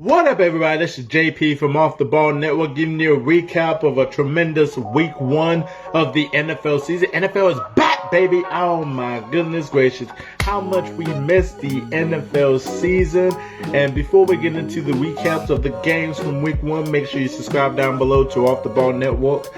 What up, everybody? This is JP from Off the Ball Network, giving you a recap of a tremendous week 1 of the NFL season. NFL is back, baby! Oh my goodness gracious, how much we missed the NFL season. And before we get into the recaps of the games from week 1, make sure you subscribe down below to Off the Ball Network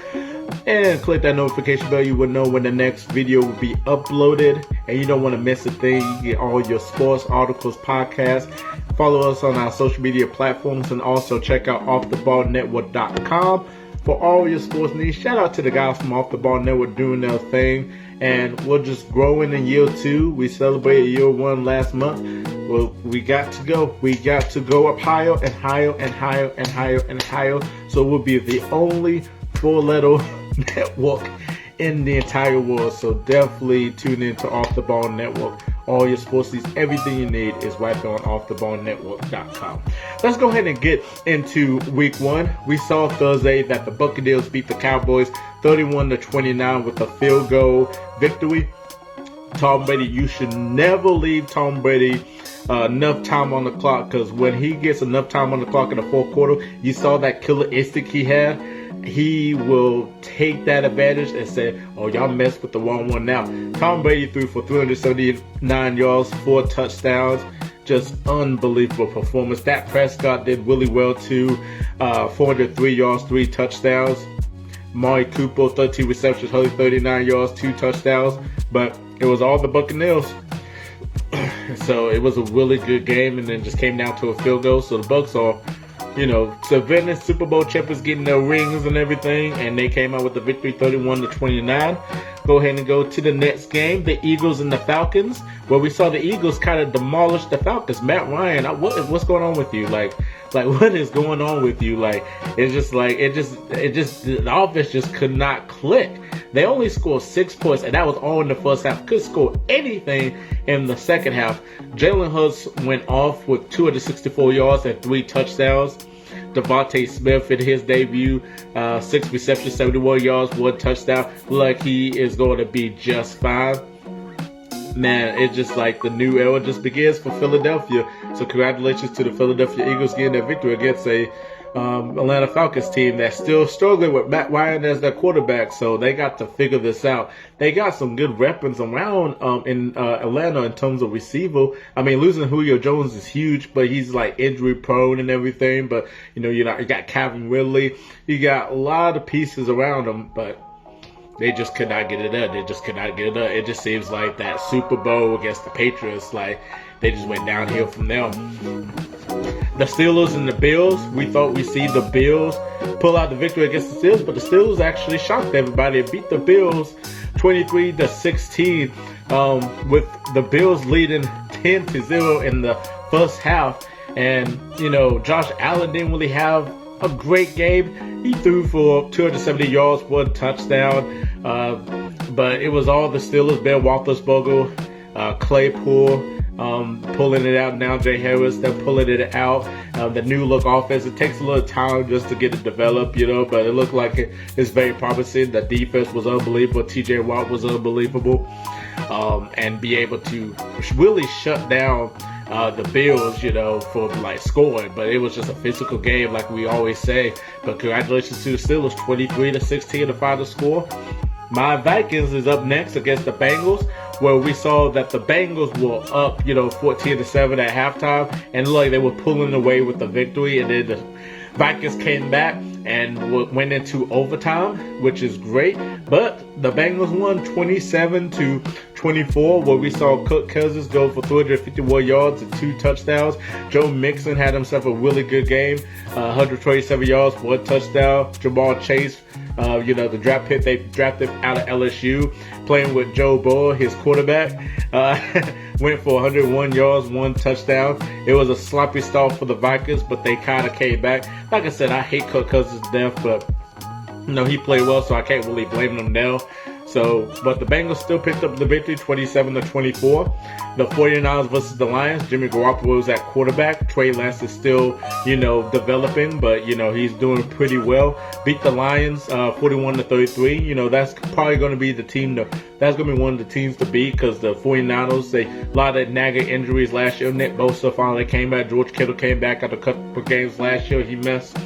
and click that notification bell. You will know when the next video will be uploaded, and you don't want to miss a thing. You get all your sports, articles, podcasts. Follow us on our social media platforms, and also check out offtheballnetwork.com for all your sports needs. Shout out to the guys from Off the Ball Network doing their thing, and we're just growing in year 2. We celebrated year 1 last month. Well, we got to go. We got to go up higher and higher and higher and higher and higher. So we'll be the only 4-letter network in the entire world. So definitely tune in to Off the Ball Network. All your sports needs, everything you need is right there on offtheballnetwork.com. Let's go ahead and get into week 1. We saw Thursday that the Buccaneers beat the Cowboys 31-29 with a field goal victory. Tom Brady, you should never leave Tom Brady enough time on the clock, because when he gets enough time on the clock in the fourth quarter, you saw that killer instinct he had. He will take that advantage and say, oh, y'all messed with the wrong one now. Tom Brady threw for 379 yards, 4 touchdowns. Just unbelievable performance. Dak Prescott did really well too. 403 yards, 3 touchdowns. Amari Cooper, 13 receptions, 139 yards, 2 touchdowns. But it was all the Buccaneers. So it was a really good game, and then just came down to a field goal. So the Bucs are, Savannah Super Bowl champions, getting their rings and everything, and they came out with the victory 31-29. Go ahead and go to the next game, the Eagles and the Falcons, where we saw the Eagles kind of demolish the Falcons. Matt Ryan, what's going on with you? Like what is going on with you? The offense just could not click. They only scored 6 points, and that was all in the first half. Couldn't score anything in the second half. Jalen Hurts went off with 264 yards and 3 touchdowns. Devonte Smith in his debut, 6 receptions, 71 yards, 1 touchdown. Like he is going to be just fine. Man, it's just like the new era just begins for Philadelphia. So congratulations to the Philadelphia Eagles getting their victory against a Atlanta Falcons team that's still struggling with Matt Ryan as their quarterback. So they got to figure this out. They got some good weapons around in Atlanta in terms of receiver. I mean, losing Julio Jones is huge, but he's like injury prone and everything. But you got Calvin Ridley. You got a lot of pieces around them, but they just could not get it up. It just seems like that Super Bowl against the Patriots, like they just went downhill from there. The Steelers and the Bills, we thought we'd see the Bills pull out the victory against the Steelers, but the Steelers actually shocked everybody and beat the Bills 23-16, with the Bills leading 10-0 in the first half. And, Josh Allen didn't really have a great game. He threw for 270 yards, 1 touchdown, but it was all the Steelers. Ben Roethlisberger, Claypool, pulling it out. Now Jay Harris, they're pulling it out. The new look offense, it takes a little time just to get it developed, but it looked like it's very promising. The defense was unbelievable. TJ Watt was unbelievable, and be able to really shut down the Bills, for scoring. But it was just a physical game, like we always say. But congratulations to the Steelers, 23-16 the final score. My Vikings is up next against the Bengals, where we saw that the Bengals were up, 14-7 at halftime, and like they were pulling away with the victory, and then the Vikings came back and went into overtime, which is great. But the Bengals won 27-24, where we saw Kirk Cousins go for 351 yards and 2 touchdowns. Joe Mixon had himself a really good game, 127 yards, 1 touchdown. Jamar Chase, the draft pick they drafted out of LSU, playing with Joe Burrow, his quarterback, went for 101 yards, 1 touchdown. It was a sloppy start for the Vikings, but they kind of came back. Like I said, I hate Kirk Cousins to death, but he played well, so I can't really blame him now. So, but the Bengals still picked up the victory, 27-24. The 49ers versus the Lions. Jimmy Garoppolo is at quarterback. Trey Lance is still, developing, but, he's doing pretty well. Beat the Lions 41-33. That's probably going to be the team that's going to be one of the teams to beat, because the 49ers, a lot of nagging injuries last year. Nick Bosa finally came back. George Kittle came back after a couple of games last year. He missed.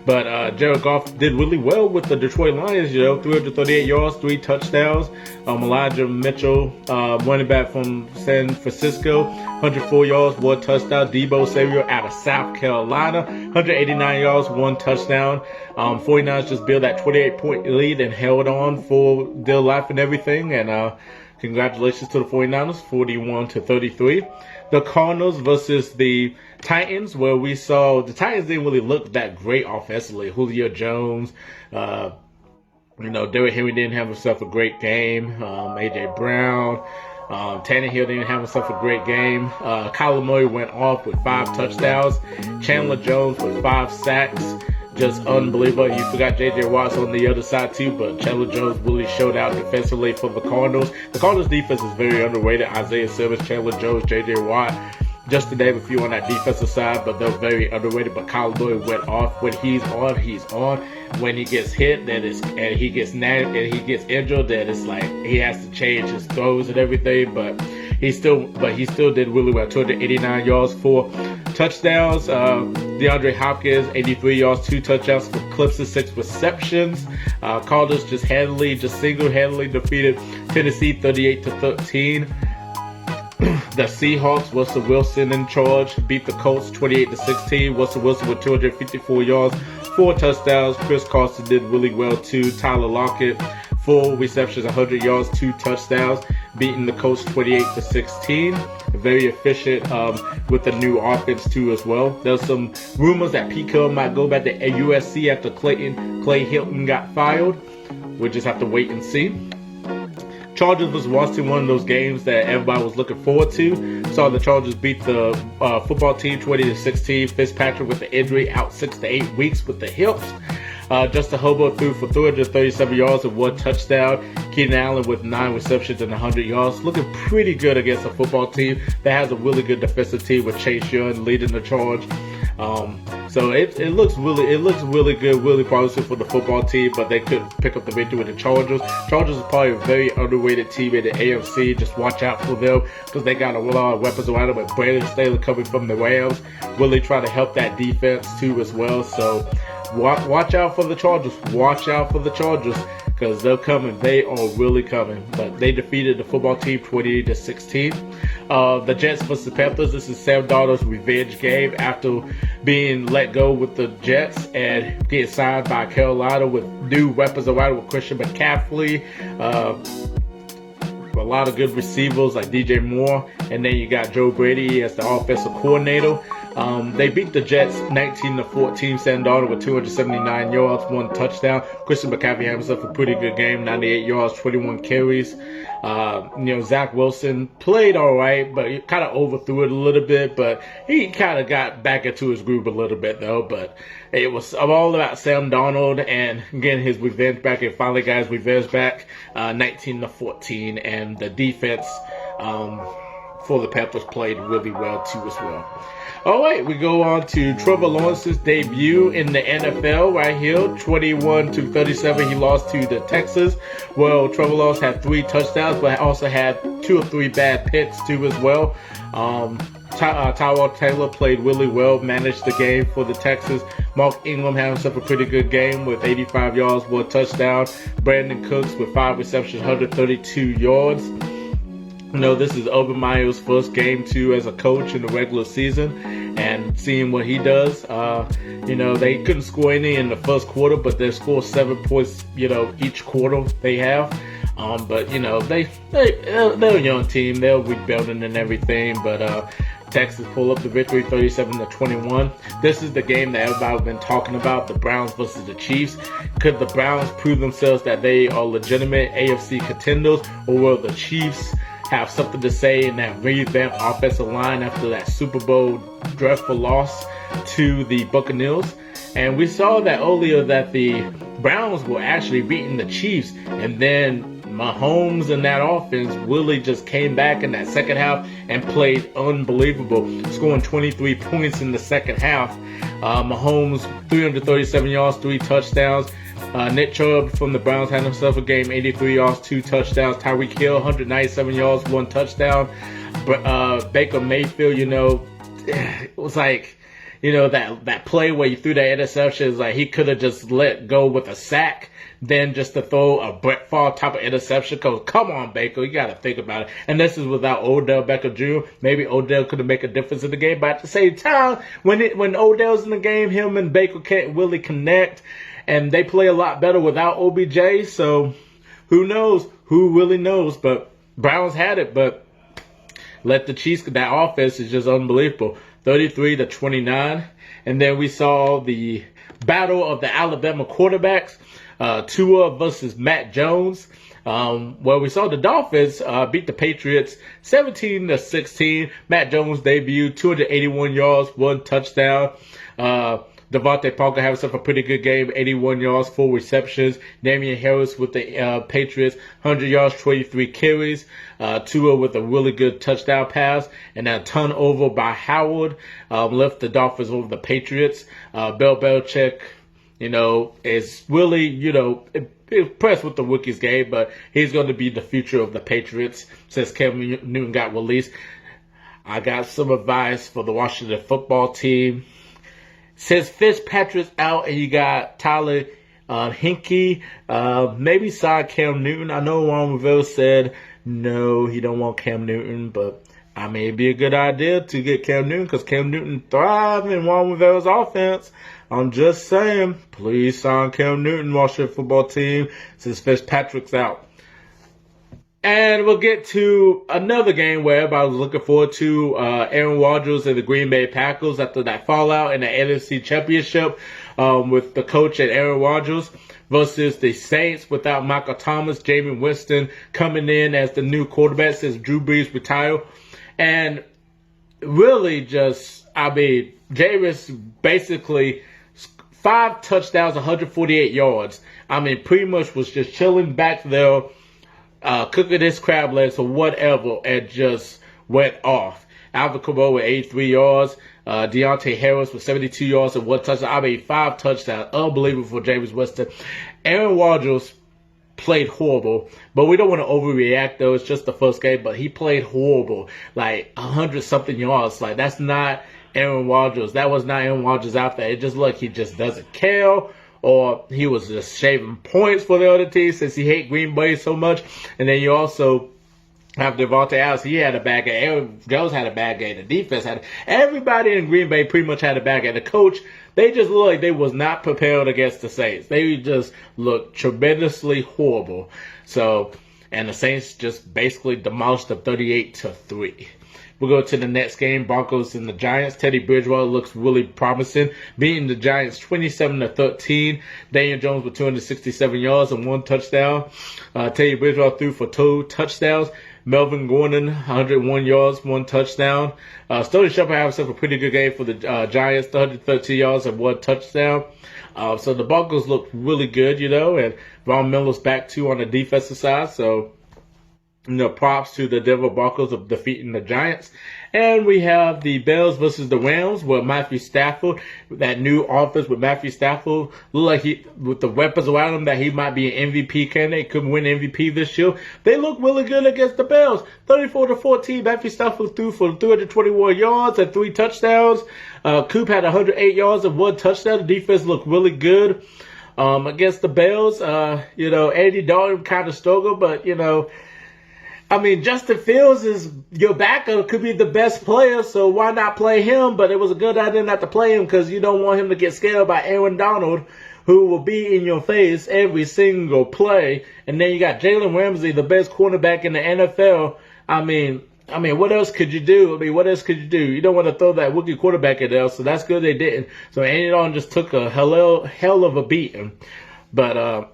But Jared Goff did really well with the Detroit Lions, 338 yards, 3 touchdowns. Elijah Mitchell, running back from San Francisco, 104 yards, 1 touchdown. Deebo Samuel out of South Carolina, 189 yards, 1 touchdown. 49ers just built that 28-point lead and held on for their life and everything. And congratulations to the 49ers, 41-33. The Cardinals versus the Titans, where we saw the Titans didn't really look that great offensively. Julio Jones, Derrick Henry didn't have himself a great game. A.J. Brown, Tannehill didn't have himself a great game. Kyler Murray went off with 5 touchdowns. Chandler Jones with 5 sacks. Just unbelievable. You forgot J.J. Watt's on the other side too, but Chandler Jones really showed out defensively for the Cardinals. The Cardinals defense is very underrated. Isaiah Simmons, Chandler Jones, J.J. Watt, just to name a few on that defensive side, but they're very underrated. But Kyler Murray went off. When he's on, he's on. When he gets hit, and he gets nagged, and he gets injured, then it's like he has to change his throws and everything. But he still did really well. 289 yards, 4 touchdowns. DeAndre Hopkins, 83 yards, 2 touchdowns for Clemson, 6 receptions. Cardinals just single-handedly defeated Tennessee 38-13. The Seahawks, Russell Wilson in charge, beat the Colts 28-16. Russell Wilson with 254 yards, 4 touchdowns. Chris Carson did really well too. Tyler Lockett, 4 receptions, 100 yards, 2 touchdowns, beating the Colts 28-16. Very efficient with the new offense too as well. There's some rumors that Pete Carroll might go back to USC after Clay Hilton got fired. We'll just have to wait and see. Chargers was Washington, one of those games that everybody was looking forward to. Saw the Chargers beat the football team 20-16. Fitzpatrick with the injury out 6 to 8 weeks with the hips. Justin Herbert threw for 337 yards and 1 touchdown. Keenan Allen with 9 receptions and 100 yards. Looking pretty good against a football team that has a really good defensive team with Chase Young leading the charge. So it looks really good, really promising for the football team, but they couldn't pick up the victory with the Chargers. Chargers is probably a very underrated team in the AFC. Just watch out for them because they got a lot of weapons around them. With Brandon Staley coming from the Rams, really trying to help that defense too as well. So watch out for the Chargers. Watch out for the Chargers because they're coming. They are really coming. But they defeated the football team 28-16. The Jets versus the Panthers. This is Sam Darnold's revenge game after being let go with the Jets and getting signed by Carolina with new weapons around with Christian McCaffrey. A lot of good receivers like DJ Moore, and then you got Joe Brady as the offensive coordinator. They beat the Jets 19-14. Sam Darnold with 279 yards, 1 touchdown. Christian McCaffrey had himself a pretty good game, 98 yards, 21 carries. Zach Wilson played all right, but he kind of overthrew it a little bit. But he kind of got back into his groove a little bit though. But it was all about Sam Darnold and getting his revenge back, and finally got his revenge back, 19-14, and the defense for the Panthers played really well too as well. All right, we go on to Trevor Lawrence's debut in the NFL right here, 21-37. He lost to the Texans. Well, Trevor Lawrence had 3 touchdowns, but also had 2 or 3 bad picks too as well. Tyrod Taylor played really well, managed the game for the Texans. Mark Ingram had himself a pretty good game with 85 yards, 1 touchdown. Brandon Cooks with 5 receptions, 132 yards. This is Urban Meyer's first game too as a coach in the regular season, and seeing what he does. They couldn't score any in the first quarter, but they scored 7 points, each quarter they have. But they're a young team. They're rebuilding and everything. But Texas pull up the victory 37-21. This is the game that everybody's been talking about, the Browns versus the Chiefs. Could the Browns prove themselves that they are legitimate AFC contenders, or will the Chiefs have something to say in that revamped offensive line after that Super Bowl dreadful loss to the Buccaneers? And we saw that earlier that the Browns were actually beating the Chiefs, and then Mahomes and that offense really just came back in that second half and played unbelievable, scoring 23 points in the second half. Mahomes, 337 yards, 3 touchdowns. Nick Chubb from the Browns had himself a game, 83 yards, 2 touchdowns. Tyreek Hill, 197 yards, 1 touchdown. Baker Mayfield, it was like, that play where you threw that interception, is like he could have just let go with a sack, then just to throw a Brett Favre type of interception. Because come on, Baker, you got to think about it. And this is without Odell Beckham Jr. Maybe Odell could have made a difference in the game, but at the same time, when Odell's in the game, him and Baker can't really connect, and they play a lot better without OBJ. So who knows? Who really knows? But Browns had it, but let the Chiefs. That offense is just unbelievable. 33-29, and then we saw the battle of the Alabama quarterbacks, Tua versus Matt Jones, where we saw the Dolphins beat the Patriots 17-16. Matt Jones debuted, 281 yards, 1 touchdown. Devonte Parker had himself a pretty good game, 81 yards, 4 receptions. Damian Harris with the Patriots, 100 yards, 23 carries. Tua with a really good touchdown pass, and a turnover by Howard left the Dolphins over the Patriots. Bill Belichick, is really, impressed with the rookies game, but he's going to be the future of the Patriots since Cam Newton got released. I got some advice for the Washington football team. Since Fitzpatrick's out and you got Tyler Hinkie, maybe sign Cam Newton. I know Ron Rivera said no, he don't want Cam Newton, but it'd be a good idea to get Cam Newton because Cam Newton thrives in Ron Rivera's offense. I'm just saying, please sign Cam Newton, Washington football team, since Fitzpatrick's out. And we'll get to another game where everybody was looking forward to, Aaron Rodgers and the Green Bay Packers after that fallout in the NFC Championship with the coach and Aaron Rodgers versus the Saints without Michael Thomas, Jameis Winston coming in as the new quarterback since Drew Brees retired. And really Jameis basically 5 touchdowns, 148 yards. Pretty much was just chilling back there, cooking his crab legs or whatever, and just went off. Alvin Kamara with 83 yards. Deontay Harris with 72 yards and 1 touchdown. 5 touchdowns. Unbelievable for Jameis Winston. Aaron Rodgers played horrible, but we don't want to overreact though. It's just the first game, but he played horrible. 100-something yards. That's not Aaron Rodgers. That was not Aaron Rodgers out there. It just looked like he just doesn't care, or he was just shaving points for the other team since he hates Green Bay so much. And then you also have Devonte Adams. He had a bad game. Aaron Jones had a bad game. The defense had everybody in Green Bay pretty much had a bad game. The coach, they just looked like they was not prepared against the Saints. They just looked tremendously horrible. And the Saints just basically demolished them 38-3. We'll go to the next game, Broncos and the Giants. Teddy Bridgewater looks really promising, beating the Giants 27-13. Daniel Jones with 267 yards and 1 touchdown. Teddy Bridgewater threw for 2 touchdowns. Melvin Gordon, 101 yards, 1 touchdown. Sterling Shepard had himself a pretty good game for the Giants, 113 yards and 1 touchdown. So the Broncos look really good, and Von Miller's back too on the defensive side. So, props to the Denver Broncos of defeating the Giants. And we have the Bears versus the Rams with Matthew Stafford. That new offense with Matthew Stafford. Look like with the weapons around him, that he might be an MVP candidate. Could win MVP this year. They look really good against the Bears. 34-14. Matthew Stafford threw for 321 yards and 3 touchdowns. Coop had 108 yards and 1 touchdown. The defense looked really good against the Bears. Andy Dalton kind of struggled, but Justin Fields is your backup, could be the best player, so why not play him? But it was a good idea not to play him because you don't want him to get scared by Aaron Donald, who will be in your face every single play. And then you got Jalen Ramsey, the best cornerback in the NFL. What else could you do? What else could you do? You don't want to throw that rookie quarterback in there, so that's good they didn't. So Andy Dalton just took a hell of a beating. But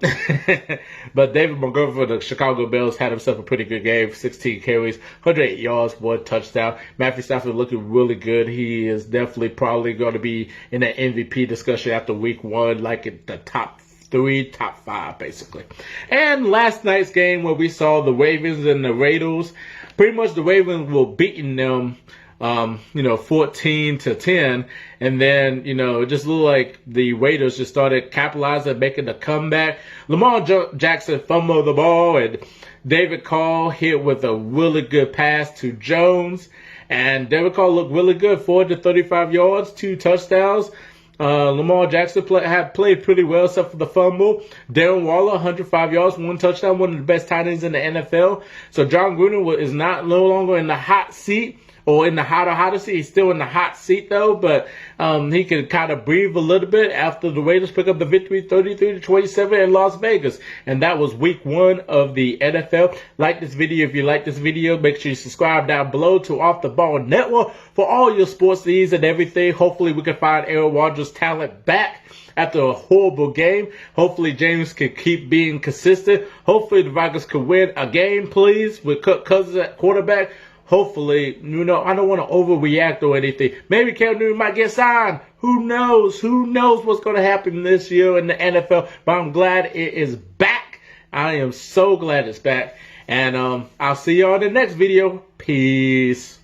David Montgomery for the Chicago Bears had himself a pretty good game. 16 carries, 108 yards, 1 touchdown. Matthew Stafford looking really good. He is definitely probably going to be in the MVP discussion after week 1, like in the top 3, top 5, basically. And last night's game where we saw the Ravens and the Raiders, pretty much the Ravens were beating them 14-10. And then, it just looked like the Raiders just started capitalizing, making a comeback. Lamar Jackson fumbled the ball, and David Carr hit with a really good pass to Jones. And David Carr looked really good, 435 yards, 2 touchdowns. Lamar Jackson had played pretty well except for the fumble. Darren Waller, 105 yards, 1 touchdown, one of the best tight ends in the NFL. So John Gruden is no longer in the hot seat, or in the hotter seat. He's still in the hot seat, though, but he can kind of breathe a little bit after the Raiders pick up the victory 33-27 in Las Vegas. And that was week 1 of the NFL. Like this video if you like this video. Make sure you subscribe down below to Off the Ball Network for all your sports needs and everything. Hopefully we can find Aaron Rodgers' talent back after a horrible game. Hopefully James can keep being consistent. Hopefully the Vikings can win a game, please, with Kirk Cousins at quarterback. Hopefully, I don't want to overreact or anything. Maybe Cam Newton might get signed. Who knows? Who knows what's going to happen this year in the NFL? But I'm glad it is back. I am so glad it's back. And I'll see y'all in the next video. Peace.